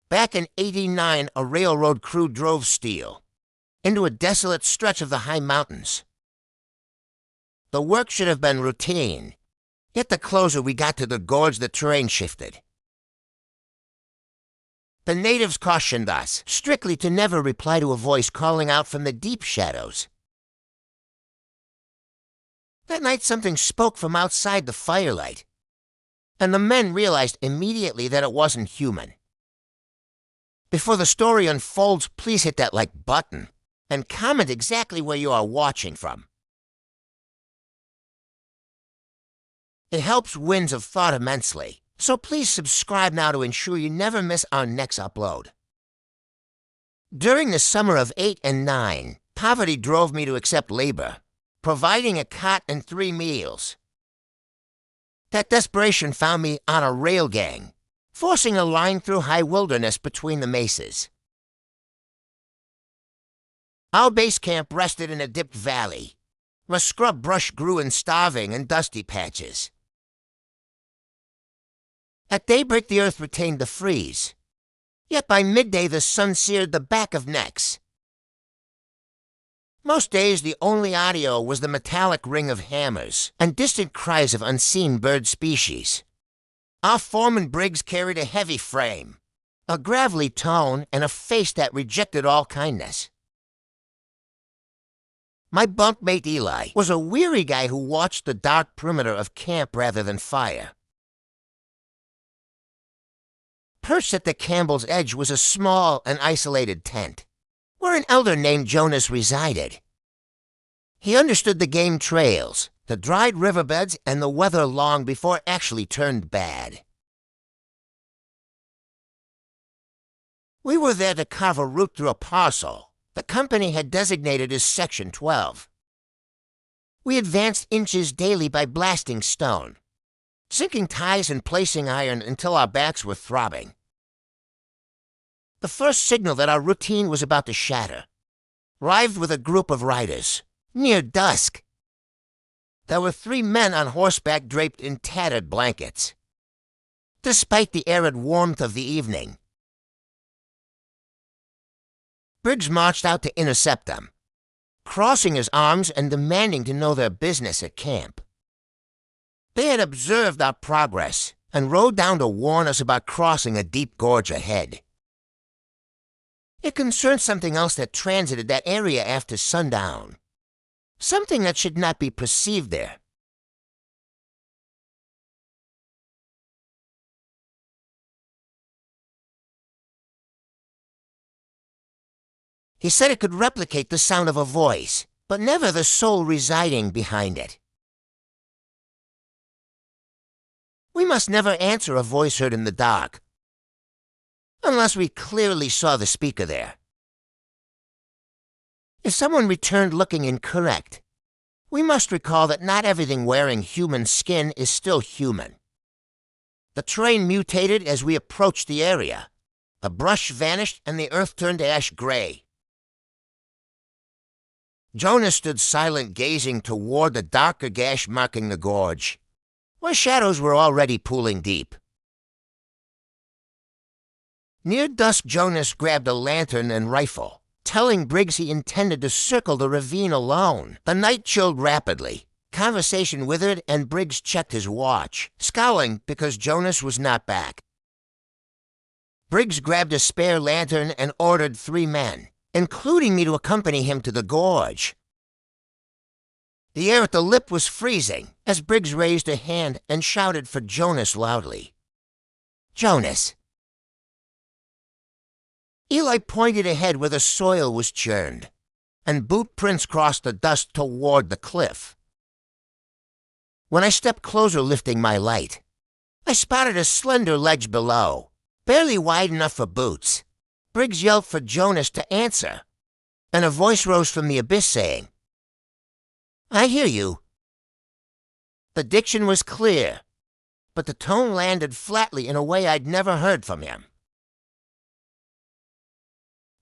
Back in '89, a railroad crew drove steel into a desolate stretch of the high mountains. The work should have been routine, yet the closer we got to the gorge, the terrain shifted. The natives cautioned us strictly to never reply to a voice calling out from the deep shadows. That night something spoke from outside the firelight, and the men realized immediately that it wasn't human. Before the story unfolds, please hit that like button and comment exactly where you are watching from. It helps Winds of Thought immensely, so please subscribe now to ensure you never miss our next upload. During the summer of '8 and '9, poverty drove me to accept labor, providing a cot and 3 meals. That desperation found me on a rail gang, forcing a line through high wilderness between the mesas. Our base camp rested in a dipped valley, where scrub brush grew in starving and dusty patches. At daybreak, the earth retained the freeze, yet by midday the sun seared the back of necks. Most days, the only audio was the metallic ring of hammers and distant cries of unseen bird species. Our foreman Briggs carried a heavy frame, a gravelly tone, and a face that rejected all kindness. My bunkmate Eli was a weary guy who watched the dark perimeter of camp rather than fire. Perched at the Campbell's edge was a small and isolated tent, where an elder named Jonas resided. He understood the game trails, the dried riverbeds, and the weather long before it actually turned bad. We were there to carve a route through a parcel the company had designated as Section 12. We advanced inches daily by blasting stone, sinking ties and placing iron until our backs were throbbing. The first signal that our routine was about to shatter arrived with a group of riders, near dusk. There were 3 men on horseback draped in tattered blankets. Despite the arid warmth of the evening, Briggs marched out to intercept them, crossing his arms and demanding to know their business at camp. They had observed our progress and rode down to warn us about crossing a deep gorge ahead. It concerned something else that transited that area after sundown, something that should not be perceived there. He said it could replicate the sound of a voice, but never the soul residing behind it. We must never answer a voice heard in the dark, unless we clearly saw the speaker there. If someone returned looking incorrect, we must recall that not everything wearing human skin is still human. The terrain mutated as we approached the area. The brush vanished and the earth turned ash gray. Jonas stood silent, gazing toward the darker gash marking the gorge, where shadows were already pooling deep. Near dusk, Jonas grabbed a lantern and rifle, telling Briggs he intended to circle the ravine alone. The night chilled rapidly. Conversation withered, and Briggs checked his watch, scowling because Jonas was not back. Briggs grabbed a spare lantern and ordered 3 men, including me, to accompany him to the gorge. The air at the lip was freezing as Briggs raised a hand and shouted for Jonas loudly. "Jonas!" Eli pointed ahead where the soil was churned, and boot prints crossed the dust toward the cliff. When I stepped closer, lifting my light, I spotted a slender ledge below, barely wide enough for boots. Briggs yelled for Jonas to answer, and a voice rose from the abyss saying, "I hear you." The diction was clear, but the tone landed flatly in a way I'd never heard from him.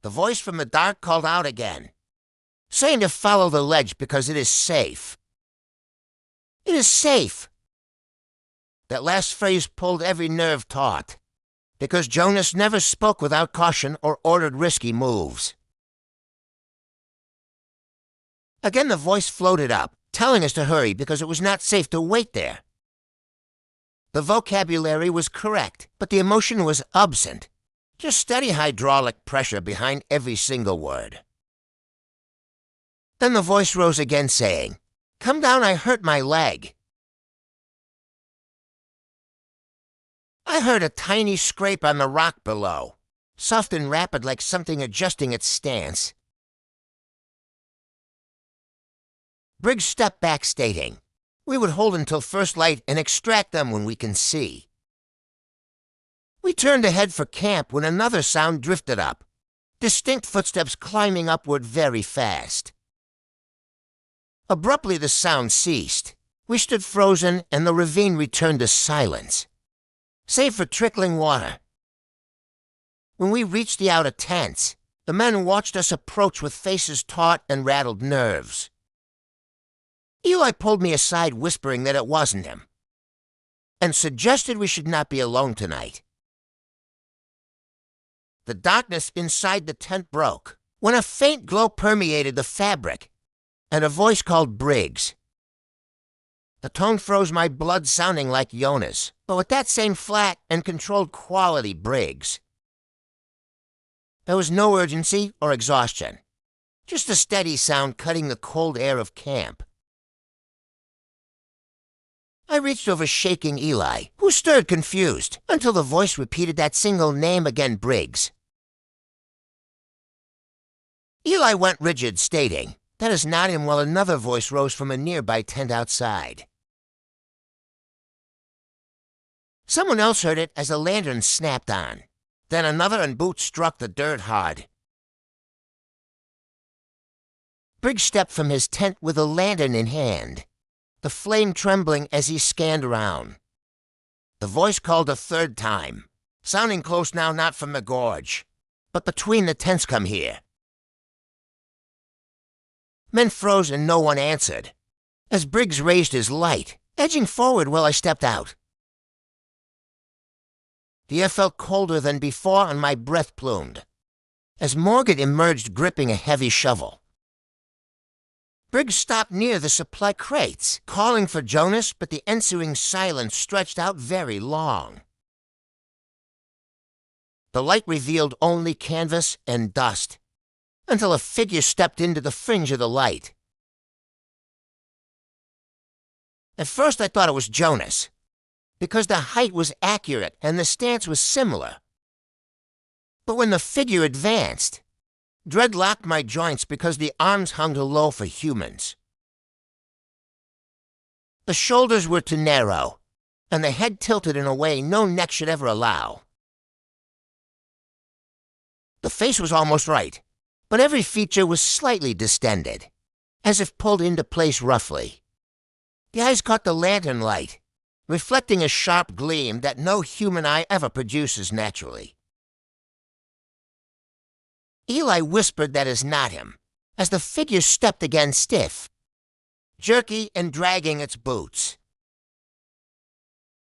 The voice from the dark called out again, saying to follow the ledge because it is safe. It is safe. That last phrase pulled every nerve taut. because Jonas never spoke without caution or ordered risky moves. Again the voice floated up, telling us to hurry because it was not safe to wait there. The vocabulary was correct, but the emotion was absent. Just steady hydraulic pressure behind every single word. Then the voice rose again, saying, "Come down, I hurt my leg." I heard a tiny scrape on the rock below, soft and rapid like something adjusting its stance. Briggs stepped back, stating, "We would hold until first light and extract them when we can see." We turned to head for camp when another sound drifted up, distinct footsteps climbing upward very fast. Abruptly the sound ceased. We stood frozen and the ravine returned to silence, save for trickling water. When we reached the outer tents, the men watched us approach with faces taut and rattled nerves. Eli pulled me aside, whispering that it wasn't him, and suggested we should not be alone tonight. The darkness inside the tent broke when a faint glow permeated the fabric, and a voice called Briggs. The tone froze my blood, sounding like Jonas, but with that same flat and controlled quality Briggs. There was no urgency or exhaustion, just a steady sound cutting the cold air of camp. I reached over, shaking Eli, who stirred confused, until the voice repeated that single name again, Briggs. Eli went rigid, stating, "That is not him," while another voice rose from a nearby tent outside. Someone else heard it as a lantern snapped on. Then another, and boots struck the dirt hard. Briggs stepped from his tent with a lantern in hand, the flame trembling as he scanned around. The voice called a third time, sounding close now, not from the gorge, but between the tents. "Come here." Men froze and no one answered, as Briggs raised his light, edging forward while I stepped out. The air felt colder than before and my breath plumed, as Morgan emerged gripping a heavy shovel. Briggs stopped near the supply crates, calling for Jonas, but the ensuing silence stretched out very long. The light revealed only canvas and dust, until a figure stepped into the fringe of the light. At first I thought it was Jonas, because the height was accurate and the stance was similar. But when the figure advanced, dread locked my joints because the arms hung too low for humans. The shoulders were too narrow, and the head tilted in a way no neck should ever allow. The face was almost right, but every feature was slightly distended, as if pulled into place roughly. The eyes caught the lantern light, reflecting a sharp gleam that no human eye ever produces naturally. Eli whispered that is not him, as the figure stepped again, stiff, jerky, and dragging its boots.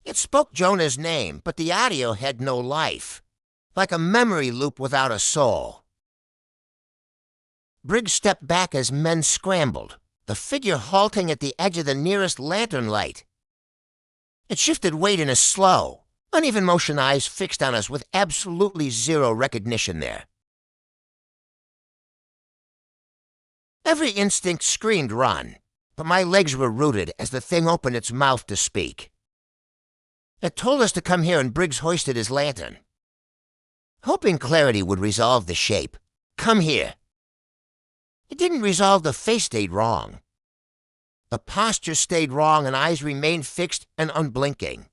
It spoke Jonah's name, but the audio had no life, like a memory loop without a soul. Briggs stepped back as men scrambled, the figure halting at the edge of the nearest lantern light. It shifted weight in a slow, uneven motion, eyes fixed on us with absolutely zero recognition there. Every instinct screamed run, but my legs were rooted as the thing opened its mouth to speak. It told us to come here, and Briggs hoisted his lantern. Hoping clarity would resolve the shape. "Come here." It didn't resolve. The face stayed wrong. The posture stayed wrong, and eyes remained fixed and unblinking.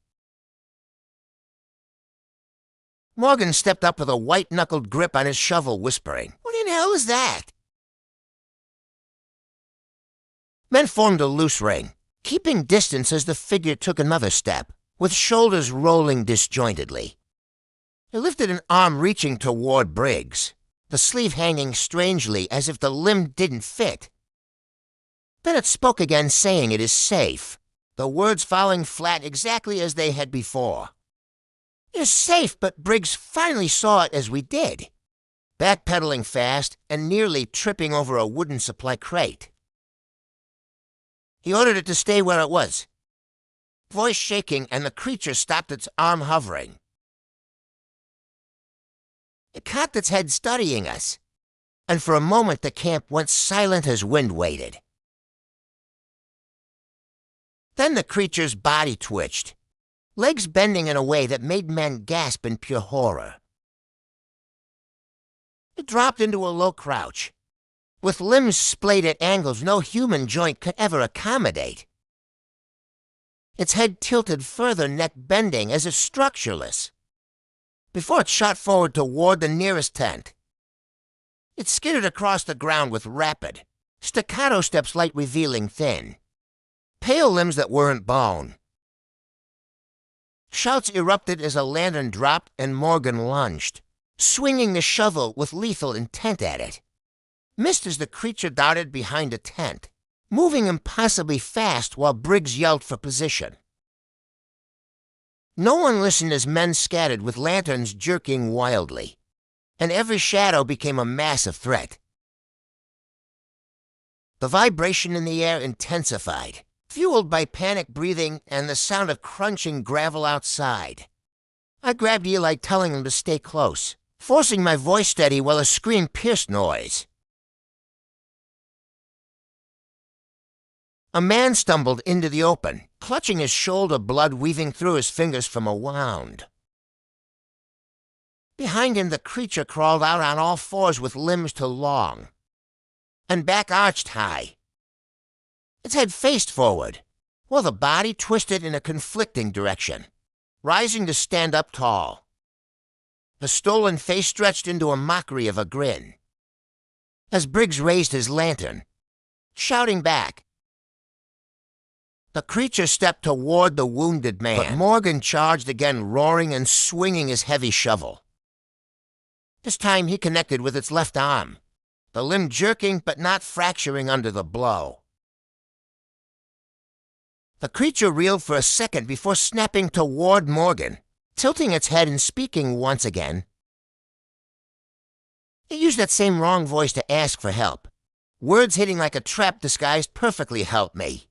Morgan stepped up with a white-knuckled grip on his shovel, whispering, "What in hell is that?" Men formed a loose ring, keeping distance as the figure took another step, with shoulders rolling disjointedly. It lifted an arm, reaching toward Briggs, the sleeve hanging strangely as if the limb didn't fit. Then it spoke again, saying it is safe, the words falling flat exactly as they had before. You're safe, but Briggs finally saw it as we did, backpedaling fast and nearly tripping over a wooden supply crate. He ordered it to stay where it was, voice shaking, and the creature stopped its arm hovering. It cocked its head studying us, and for a moment the camp went silent as wind waited. Then the creature's body twitched, legs bending in a way that made men gasp in pure horror. It dropped into a low crouch, with limbs splayed at angles no human joint could ever accommodate. Its head tilted further, neck bending as if structureless, before it shot forward toward the nearest tent. It skidded across the ground with rapid, staccato steps, light revealing thin, pale limbs that weren't bone. Shouts erupted as a lantern dropped and Morgan lunged, swinging the shovel with lethal intent at it. Missed as the creature darted behind a tent, moving impossibly fast while Briggs yelled for position. No one listened as men scattered with lanterns jerking wildly, and every shadow became a massive threat. The vibration in the air intensified, fueled by panic breathing and the sound of crunching gravel outside. I grabbed Eli, telling him to stay close, forcing my voice steady while a scream pierced noise. A man stumbled into the open, clutching his shoulder, blood weaving through his fingers from a wound. Behind him, the creature crawled out on all fours with limbs too long, and back arched high. Its head faced forward, while the body twisted in a conflicting direction, rising to stand up tall. The stolen face stretched into a mockery of a grin, as Briggs raised his lantern, shouting back. The creature stepped toward the wounded man, but Morgan charged again, roaring and swinging his heavy shovel. This time he connected with its left arm, the limb jerking but not fracturing under the blow. The creature reeled for a second before snapping toward Morgan, tilting its head and speaking once again. It used that same wrong voice to ask for help, words hitting like a trap disguised perfectly. Help me.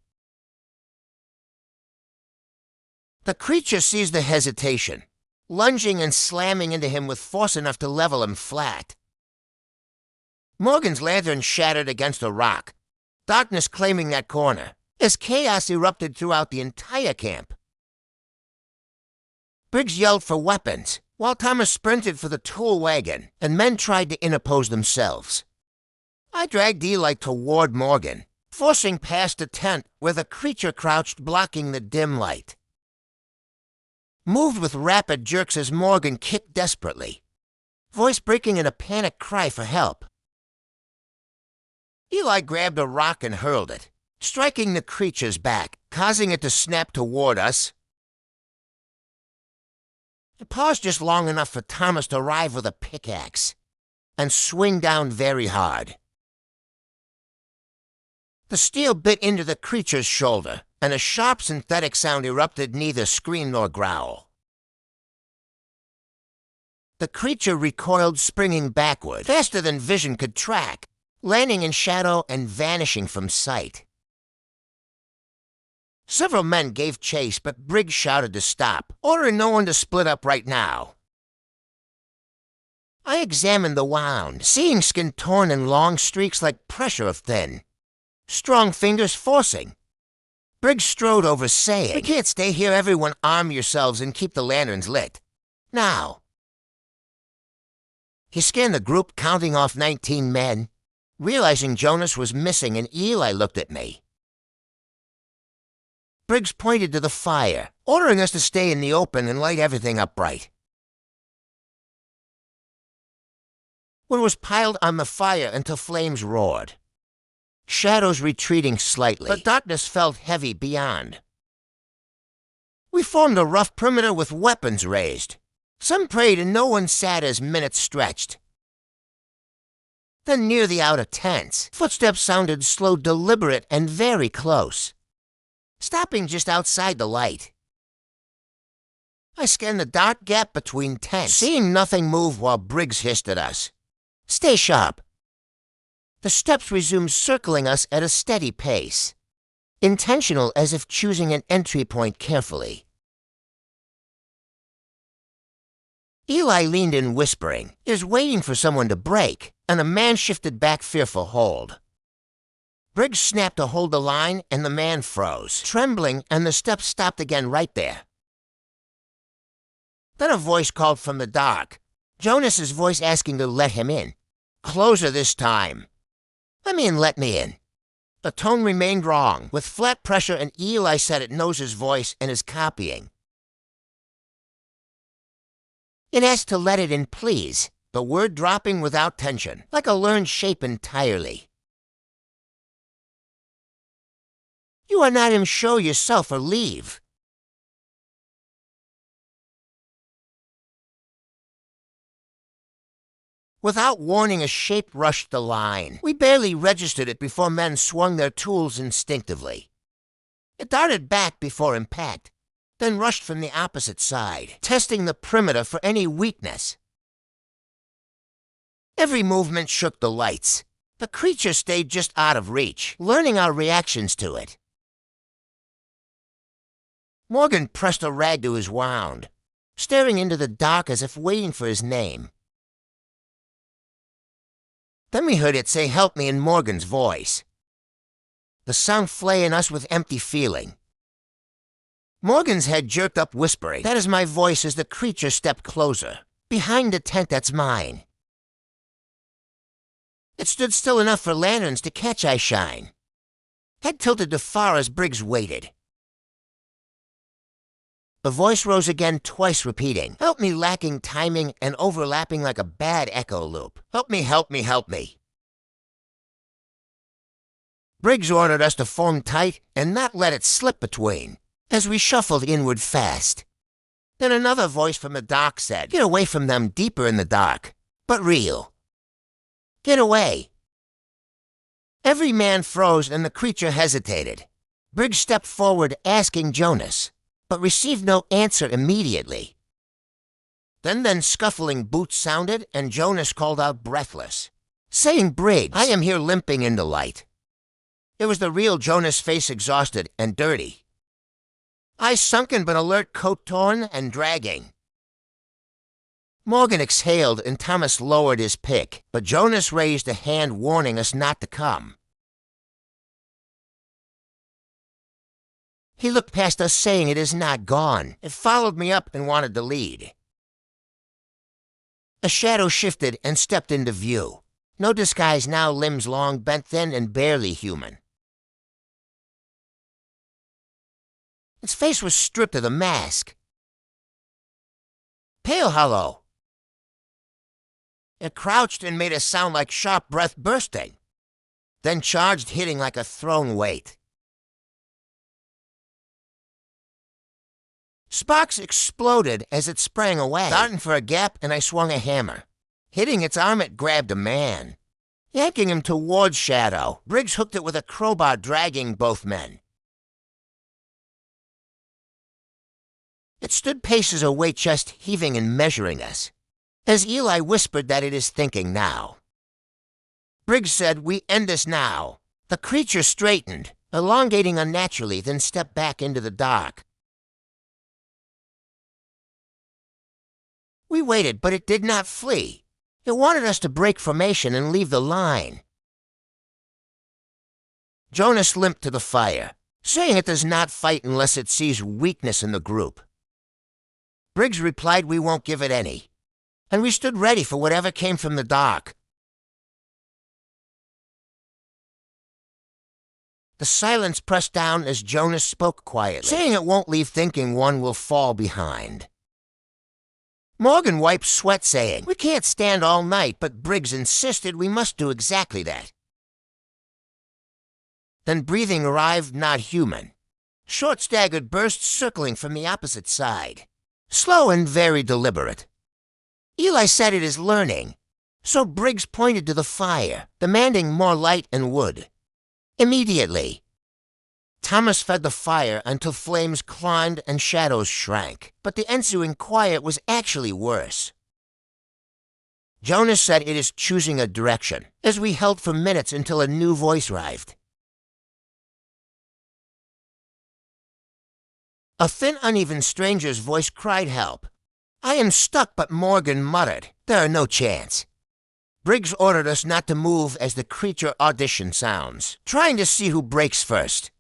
The creature seized the hesitation, lunging and slamming into him with force enough to level him flat. Morgan's lantern shattered against a rock, darkness claiming that corner, as chaos erupted throughout the entire camp. Briggs yelled for weapons, while Thomas sprinted for the tool wagon, and men tried to interpose themselves. I dragged Eli toward Morgan, forcing past a tent where the creature crouched, blocking the dim light. Moved with rapid jerks as Morgan kicked desperately, voice breaking in a panic cry for help. Eli grabbed a rock and hurled it, striking the creature's back, causing it to snap toward us. It paused just long enough for Thomas to arrive with a pickaxe and swing down very hard. The steel bit into the creature's shoulder, and a sharp synthetic sound erupted, neither scream nor growl. The creature recoiled, springing backward, faster than vision could track, landing in shadow and vanishing from sight. Several men gave chase, but Briggs shouted to stop, ordering no one to split up right now. I examined the wound, seeing skin torn in long streaks like pressure of thin, strong fingers forcing. Briggs strode over, saying, "We can't stay here. Everyone arm yourselves and keep the lanterns lit. Now." He scanned the group, counting off 19 men, realizing Jonas was missing, and Eli looked at me. Briggs pointed to the fire, ordering us to stay in the open and light everything up bright. One was piled on the fire until flames roared, shadows retreating slightly, but darkness felt heavy beyond. We formed a rough perimeter with weapons raised. Some prayed and no one sat as minutes stretched. Then near the outer tents, footsteps sounded slow, deliberate, and very close, stopping just outside the light. I scanned the dark gap between tents, seeing nothing move while Briggs hissed at us. "Stay sharp." The steps resumed circling us at a steady pace, intentional as if choosing an entry point carefully. Eli leaned in whispering, "Is waiting for someone to break," and a man shifted back fearful hold. Briggs snapped to hold the line, and the man froze, trembling, and the steps stopped again right there. Then a voice called from the dark, Jonas's voice asking to let him in. "Closer this time." "Let me in, let me in." The tone remained wrong, with flat pressure, and Eli said it knows his voice and is copying. It asked to let it in, please, the word dropping without tension, like a learned shape entirely. "You are not in show yourself or leave." Without warning, a shape rushed the line. We barely registered it before men swung their tools instinctively. It darted back before impact, then rushed from the opposite side, testing the perimeter for any weakness. Every movement shook the lights. The creature stayed just out of reach, learning our reactions to it. Morgan pressed a rag to his wound, staring into the dark as if waiting for his name. Then we heard it say "help me" in Morgan's voice, the sound flaying us with empty feeling. Morgan's head jerked up, whispering, "That is my voice," as the creature stepped closer. "Behind the tent, that's mine." It stood still enough for lanterns to catch eye shine. Head tilted to far as Briggs waited. The voice rose again, twice repeating, "Help me," lacking timing and overlapping like a bad echo loop. "Help me, help me, help me." Briggs ordered us to form tight and not let it slip between, as we shuffled inward fast. Then another voice from the dark said, "Get away from them," deeper in the dark, but real. "Get away." Every man froze and the creature hesitated. Briggs stepped forward, asking Jonas, but received no answer immediately. Then scuffling boots sounded, and Jonas called out breathless, saying, "Briggs, I am here," limping into light. It was the real Jonas, face exhausted and dirty. Eyes sunken but alert, coat torn and dragging. Morgan exhaled and Thomas lowered his pick, but Jonas raised a hand warning us not to come. He looked past us, saying, "It is not gone." It followed me up and wanted to lead. A shadow shifted and stepped into view. No disguise now, limbs long, bent, thin, and barely human. Its face was stripped of the mask. Pale hollow. It crouched and made a sound like sharp breath bursting, then charged, hitting like a thrown weight. Sparks exploded as it sprang away, darting for a gap, and I swung a hammer. Hitting its arm, it grabbed a man, yanking him towards Shadow. Briggs hooked it with a crowbar, dragging both men. It stood paces away, chest heaving and measuring us, as Eli whispered that it is thinking now. Briggs said, "We end this now." The creature straightened, elongating unnaturally, then stepped back into the dark. We waited, but it did not flee. It wanted us to break formation and leave the line. Jonas limped to the fire, saying it does not fight unless it sees weakness in the group. Briggs replied, "We won't give it any," and we stood ready for whatever came from the dark. The silence pressed down as Jonas spoke quietly, saying it won't leave, thinking one will fall behind. Morgan wiped sweat, saying, "We can't stand all night," but Briggs insisted we must do exactly that. Then breathing arrived, not human. Short staggered bursts circling from the opposite side, slow and very deliberate. Eli said it is learning, so Briggs pointed to the fire, demanding more light and wood. Immediately, Thomas fed the fire until flames climbed and shadows shrank, but the ensuing quiet was actually worse. Jonas said it is choosing a direction, as we held for minutes until a new voice arrived. A thin, uneven stranger's voice cried help. I am stuck, but Morgan muttered, there are no chance. Briggs ordered us not to move as the creature auditioned sounds, trying to see who breaks first.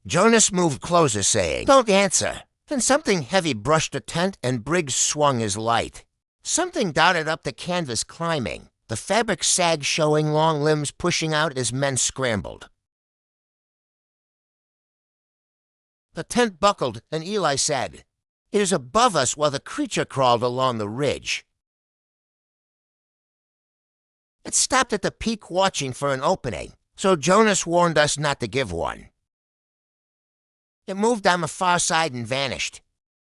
Jonas moved closer, saying, don't answer. Then something heavy brushed the tent and Briggs swung his light. Something darted up the canvas, climbing, the fabric sag showing long limbs pushing out as men scrambled. The tent buckled, and Eli said, it is above us while the creature crawled along the ridge. It stopped at the peak watching for an opening, so Jonas warned us not to give one. It moved on the far side and vanished.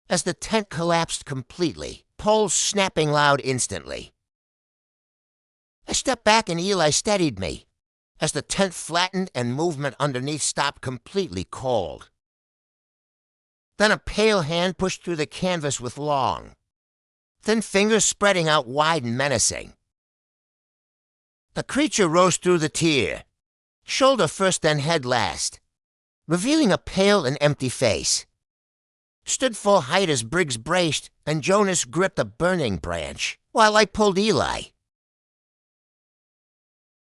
As the tent collapsed completely, poles snapping loud instantly. I stepped back and Eli steadied me, as the tent flattened and movement underneath stopped completely cold. Then a pale hand pushed through the canvas with long, thin fingers spreading out wide and menacing. The creature rose through the tier, shoulder first then head last, revealing a pale and empty face. Stood full height as Briggs braced, and Jonas gripped a burning branch, while I pulled Eli.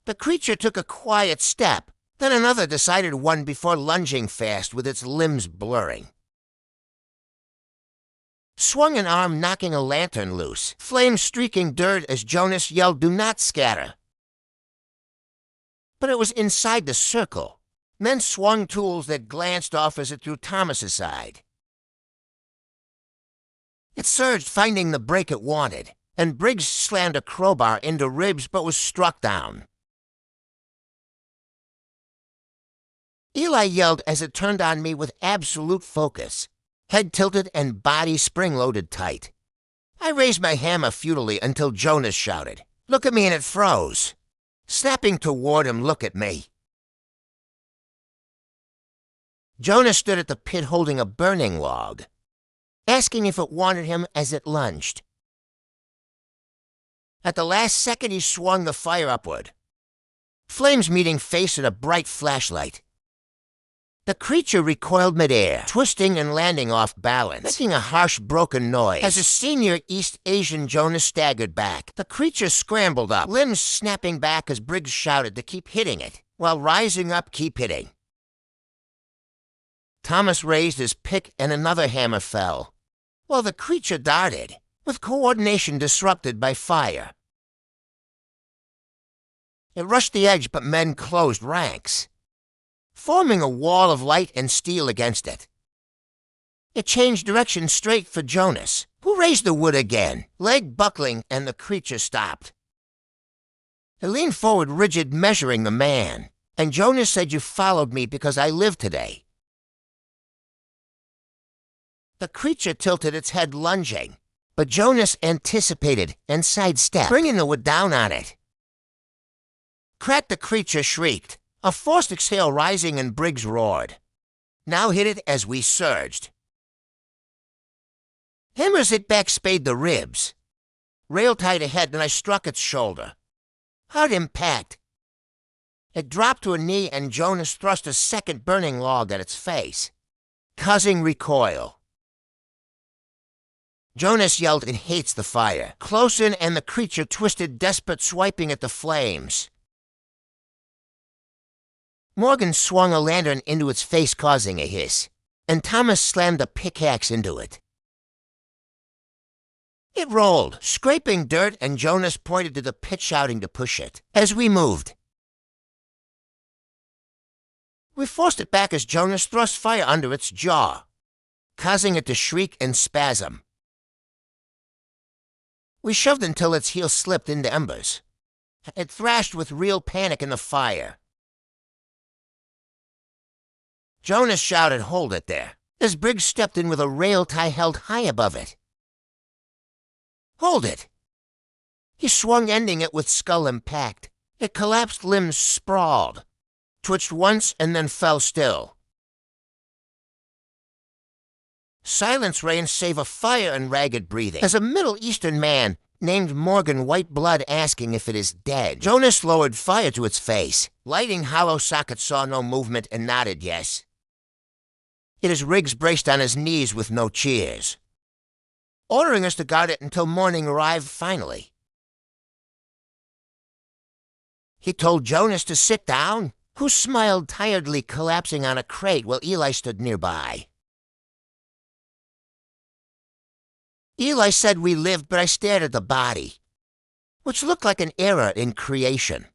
The creature took a quiet step, then another decided one before lunging fast with its limbs blurring. Swung an arm, knocking a lantern loose, flames streaking dirt as Jonas yelled, do not scatter. But it was inside the circle. Men swung tools that glanced off as it threw Thomas's side. It surged, finding the break it wanted, and Briggs slammed a crowbar into ribs but was struck down. Eli yelled as it turned on me with absolute focus, head tilted and body spring-loaded tight. I raised my hammer futilely until Jonas shouted, look at me, and it froze. Snapping toward him, look at me. Jonas stood at the pit holding a burning log, asking if it wanted him as it lunged. At the last second, he swung the fire upward, flames meeting face at a bright flashlight. The creature recoiled midair, twisting and landing off balance, making a harsh, broken noise. As a senior East Asian Jonas staggered back, the creature scrambled up, limbs snapping back as Briggs shouted to keep hitting it, while rising up, keep hitting. Thomas raised his pick and another hammer fell, while the creature darted, with coordination disrupted by fire. It rushed the edge, but men closed ranks, forming a wall of light and steel against it. It changed direction straight for Jonas, who raised the wood again, leg buckling, and the creature stopped. It leaned forward rigid, measuring the man, and Jonas said, you followed me because I live today. The creature tilted its head, lunging, but Jonas anticipated and sidestepped, bringing the wood down on it. Crack! The creature shrieked, a forced exhale rising, and Briggs roared. Now hit it as we surged. Hammers hit back, spade the ribs. Rail tied ahead, and I struck its shoulder. Hard impact. It dropped to a knee, and Jonas thrust a second burning log at its face, causing recoil. Jonas yelled, it hates the fire. Close in, and the creature twisted, desperate, swiping at the flames. Morgan swung a lantern into its face, causing a hiss, and Thomas slammed a pickaxe into it. It rolled, scraping dirt, and Jonas pointed to the pit, shouting to push it. As we moved, we forced it back as Jonas thrust fire under its jaw, causing it to shriek and spasm. We shoved until its heel slipped into embers. It thrashed with real panic in the fire. Jonas shouted, hold it there, as Briggs stepped in with a rail tie held high above it. Hold it! He swung, ending it with skull impact. It collapsed, limbs sprawled, twitched once, and then fell still. Silence reigned save a fire and ragged breathing, as a Middle Eastern man named Morgan Whiteblood asking if it is dead. Jonas lowered fire to its face. Lighting hollow socket saw no movement and nodded yes. It is Riggs braced on his knees with no cheers, ordering us to guard it until morning arrived finally. He told Jonas to sit down, who smiled tiredly, collapsing on a crate while Eli stood nearby. Eli said we lived, but I stared at the body, which looked like an error in creation.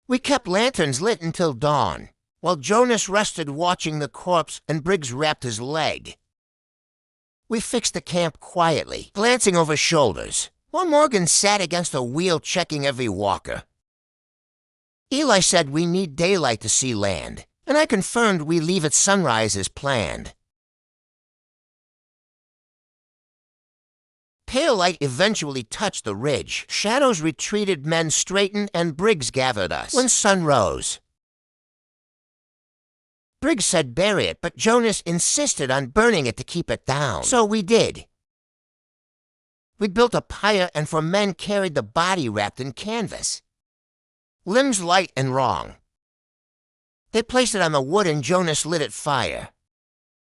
We kept lanterns lit until dawn, while Jonas rested watching the corpse and Briggs wrapped his leg. We fixed the camp quietly, glancing over shoulders, while Morgan sat against a wheel checking every walker. Eli said we need daylight to see land, and I confirmed we leave at sunrise as planned. Pale light eventually touched the ridge. Shadows retreated, men straightened, and Briggs gathered us. When sun rose, Briggs said bury it, but Jonas insisted on burning it to keep it down. So we did. We built a pyre and 4 men carried the body wrapped in canvas, limbs light and wrong. They placed it on the wood and Jonas lit it fire,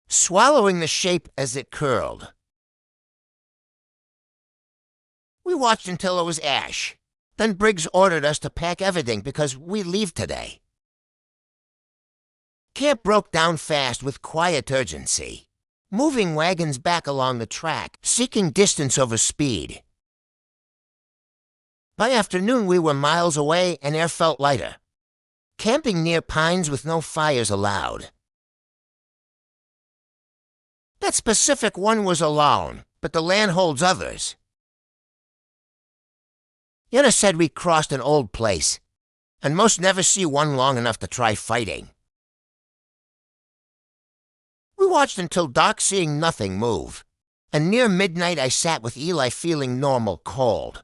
swallowing the shape as it curled. We watched until it was ash. Then Briggs ordered us to pack everything because we leave today. Camp broke down fast with quiet urgency, moving wagons back along the track, seeking distance over speed. By afternoon, we were miles away and air felt lighter, camping near pines with no fires allowed. That specific one was alone, but the land holds others. Yenna said we crossed an old place, and most never see one long enough to try fighting. We watched until dark, seeing nothing move, and near midnight I sat with Eli feeling normal cold.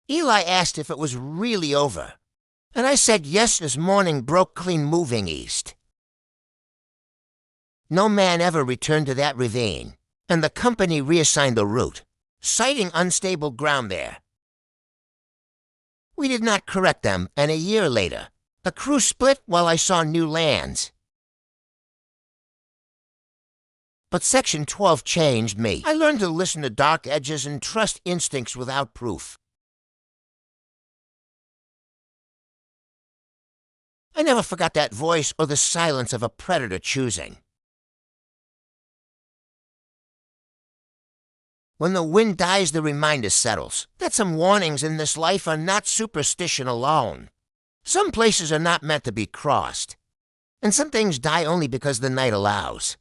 Eli asked if it was really over, and I said yes as morning broke clean moving east. No man ever returned to that ravine, and the company reassigned the route, citing unstable ground there. We did not correct them, and a year later, the crew split while I saw new lands. But Section 12 changed me. I learned to listen to dark edges and trust instincts without proof. I never forgot that voice or the silence of a predator choosing. When the wind dies, the reminder settles that some warnings in this life are not superstition alone. Some places are not meant to be crossed, and some things die only because the night allows.